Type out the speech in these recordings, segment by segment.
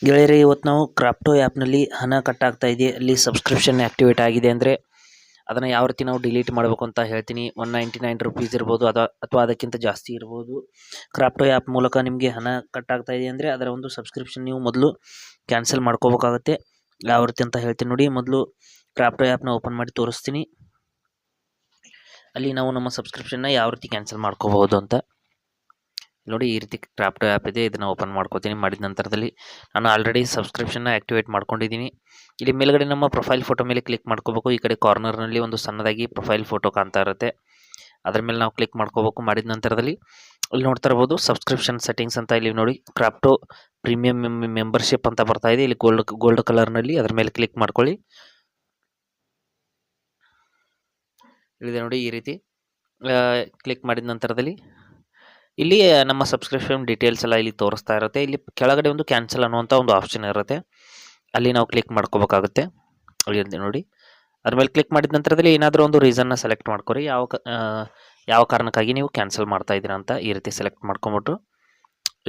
ಗೆಳೆಯರೇ, ಇವತ್ತು ನಾವು ಕ್ರಾಪ್ಟೋ ಆ್ಯಪ್ನಲ್ಲಿ ಹಣ ಕಟ್ ಆಗ್ತಾ ಇದೆ, ಅಲ್ಲಿ ಸಬ್ಸ್ಕ್ರಿಪ್ಷನ್ ಆ್ಯಕ್ಟಿವೇಟ್ ಆಗಿದೆ ಅಂದರೆ ಅದನ್ನು ಯಾವ ರೀತಿ ನಾವು ಡಿಲೀಟ್ ಮಾಡಬೇಕು ಅಂತ ಹೇಳ್ತೀನಿ. 199 ರುಪೀಸ್ ಇರ್ಬೋದು ಅಥವಾ ಅದಕ್ಕಿಂತ ಜಾಸ್ತಿ ಇರ್ಬೋದು. ಕ್ರಾಪ್ಟೋ ಆ್ಯಪ್ ಮೂಲಕ ನಿಮಗೆ ಹಣ ಕಟ್ ಆಗ್ತಾ ಇದೆ ಅಂದರೆ ಅದರ ಒಂದು ಸಬ್ಸ್ಕ್ರಿಪ್ಷನ್ ನೀವು ಮೊದಲು ಕ್ಯಾನ್ಸಲ್ ಮಾಡ್ಕೋಬೇಕಾಗತ್ತೆ. ಯಾವ ರೀತಿ ಅಂತ ಹೇಳ್ತೀನಿ ನೋಡಿ. ಮೊದಲು ಕ್ರಾಪ್ಟೋ ಆ್ಯಪ್ನ ಓಪನ್ ಮಾಡಿ ತೋರಿಸ್ತೀನಿ. ಅಲ್ಲಿ ನಾವು ನಮ್ಮ ಸಬ್ಸ್ಕ್ರಿಪ್ಷನ್ನ ಯಾವ ರೀತಿ ಕ್ಯಾನ್ಸಲ್ ಮಾಡ್ಕೋಬಹುದು ಅಂತ ನೋಡಿ. ಈ ರೀತಿ ಕ್ರಾಪ್ಟೋ ಆ್ಯಪ್ ಇದೆ, ಇದನ್ನು ಓಪನ್ ಮಾಡ್ಕೋತೀನಿ. ಮಾಡಿದ ನಂತರದಲ್ಲಿ ನಾನು ಆಲ್ರೆಡಿ ಸಬ್ಸ್ಕ್ರಿಪ್ಷನ್ನ ಆ್ಯಕ್ಟಿವೇಟ್ ಮಾಡ್ಕೊಂಡಿದ್ದೀನಿ. ಇಲ್ಲಿ ಮೇಲ್ಗಡೆ ನಮ್ಮ ಪ್ರೊಫೈಲ್ ಫೋಟೋ ಮೇಲೆ ಕ್ಲಿಕ್ ಮಾಡ್ಕೋಬೇಕು. ಈ ಕಡೆ ಕಾರ್ನರ್ನಲ್ಲಿ ಒಂದು ಸಣ್ಣದಾಗಿ ಪ್ರೊಫೈಲ್ ಫೋಟೋ ಕಾಣ್ತಾ ಇರುತ್ತೆ, ಅದ್ರ ಮೇಲೆ ನಾವು ಕ್ಲಿಕ್ ಮಾಡ್ಕೋಬೇಕು. ಮಾಡಿದ ನಂತರದಲ್ಲಿ ಇಲ್ಲಿ ನೋಡ್ತಾ ಇರ್ಬೋದು ಸಬ್ಸ್ಕ್ರಿಪ್ಷನ್ ಸೆಟ್ಟಿಂಗ್ಸ್ ಅಂತ. ಇಲ್ಲಿ ನೋಡಿ ಕ್ರಾಪ್ಟೋ ಪ್ರೀಮಿಯಂ ಮೆಂಬರ್ಶಿಪ್ ಅಂತ ಬರ್ತಾ ಇದೆ, ಇಲ್ಲಿ ಗೋಲ್ಡ್ ಕಲರ್ನಲ್ಲಿ. ಅದ್ರ ಮೇಲೆ ಕ್ಲಿಕ್ ಮಾಡ್ಕೊಳ್ಳಿ. ಇಲ್ಲಿದೆ ನೋಡಿ, ಈ ರೀತಿ ಕ್ಲಿಕ್ ಮಾಡಿದ ನಂತರದಲ್ಲಿ ಇಲ್ಲಿ ನಮ್ಮ ಸಬ್ಸ್ಕ್ರಿಪ್ಷನ್ ಡೀಟೇಲ್ಸ್ ಎಲ್ಲ ಇಲ್ಲಿ ತೋರಿಸ್ತಾ ಇರುತ್ತೆ. ಇಲ್ಲಿ ಕೆಳಗಡೆ ಒಂದು ಕ್ಯಾನ್ಸಲ್ ಅನ್ನುವಂಥ ಒಂದು ಆಪ್ಷನ್ ಇರುತ್ತೆ, ಅಲ್ಲಿ ನಾವು ಕ್ಲಿಕ್ ಮಾಡ್ಕೋಬೇಕಾಗುತ್ತೆ. ನೋಡಿ, ಅದ್ರ ಮೇಲೆ ಕ್ಲಿಕ್ ಮಾಡಿದ ನಂತರದಲ್ಲಿ ಏನಾದರೂ ಒಂದು ರೀಸನ್ನ ಸೆಲೆಕ್ಟ್ ಮಾಡ್ಕೊರಿ. ಯಾವ ಕಾರಣಕ್ಕಾಗಿ ನೀವು ಕ್ಯಾನ್ಸಲ್ ಮಾಡ್ತಾ ಇದ್ದೀರಾ ಅಂತ ಈ ರೀತಿ ಸೆಲೆಕ್ಟ್ ಮಾಡ್ಕೊಂಬಿಟ್ಟು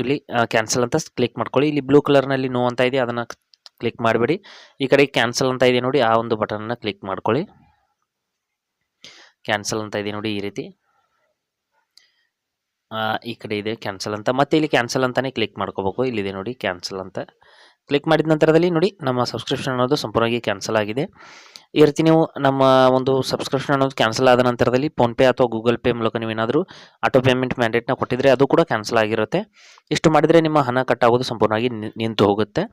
ಇಲ್ಲಿ ಕ್ಯಾನ್ಸಲ್ ಅಂತ ಕ್ಲಿಕ್ ಮಾಡ್ಕೊಳ್ಳಿ. ಇಲ್ಲಿ ಬ್ಲೂ ಕಲರ್ನಲ್ಲಿ ನೋ ಅಂತ ಇದೆ, ಅದನ್ನು ಕ್ಲಿಕ್ ಮಾಡಬೇಡಿ. ಈ ಕಡೆ ಕ್ಯಾನ್ಸಲ್ ಅಂತ ಇದೆ ನೋಡಿ, ಆ ಒಂದು ಬಟನ್ನ ಕ್ಲಿಕ್ ಮಾಡ್ಕೊಳ್ಳಿ. ಕ್ಯಾನ್ಸಲ್ ಅಂತ ಇದೆ ನೋಡಿ, ಈ ರೀತಿ ಈ ಕಡೆ ಇದೆ ಕ್ಯಾನ್ಸಲ್ ಅಂತ. ಮತ್ತೆ ಇಲ್ಲಿ ಕ್ಯಾನ್ಸಲ್ ಅಂತಾನೆ ಕ್ಲಿಕ್ ಮಾಡ್ಕೋಬೇಕು. ಇಲ್ಲಿದೆ ನೋಡಿ ಕ್ಯಾನ್ಸಲ್ ಅಂತ. ಕ್ಲಿಕ್ ಮಾಡಿದ ನಂತರದಲ್ಲಿ ನೋಡಿ ನಮ್ಮ ಸಬ್ಸ್ಕ್ರಿಪ್ಷನ್ ಅನ್ನೋದು ಸಂಪೂರ್ಣವಾಗಿ ಕ್ಯಾನ್ಸಲ್ ಆಗಿದೆ. ಈ ರೀತಿ ನೀವು ನಮ್ಮ ಒಂದು ಸಬ್ಸ್ಕ್ರಿಪ್ಷನ್ ಅನ್ನೋದು ಕ್ಯಾನ್ಸಲ್ ಆದ ನಂತರದಲ್ಲಿ ಫೋನ್ಪೇ ಅಥವಾ ಗೂಗಲ್ ಪೇ ಮೂಲಕ ನೀವು ಏನಾದರೂ ಆಟೋ ಪೇಮೆಂಟ್ ಮ್ಯಾಂಡೇಟ್ನ ಕೊಟ್ಟಿದ್ರೆ ಅದು ಕೂಡ ಕ್ಯಾನ್ಸಲ್ ಆಗಿರುತ್ತೆ. ಇಷ್ಟು ಮಾಡಿದರೆ ನಿಮ್ಮ ಹಣ ಕಟ್ ಆಗೋದು ಸಂಪೂರ್ಣವಾಗಿ ನಿಂತು ಹೋಗುತ್ತೆ.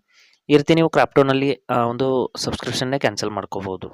ಈ ರೀತಿ ನೀವು ಕ್ರಾಪ್ಟೋನಲ್ಲಿ ಒಂದು ಸಬ್ಸ್ಕ್ರಿಪ್ಷನ್ನೇ ಕ್ಯಾನ್ಸಲ್ ಮಾಡ್ಕೋಬಹುದು.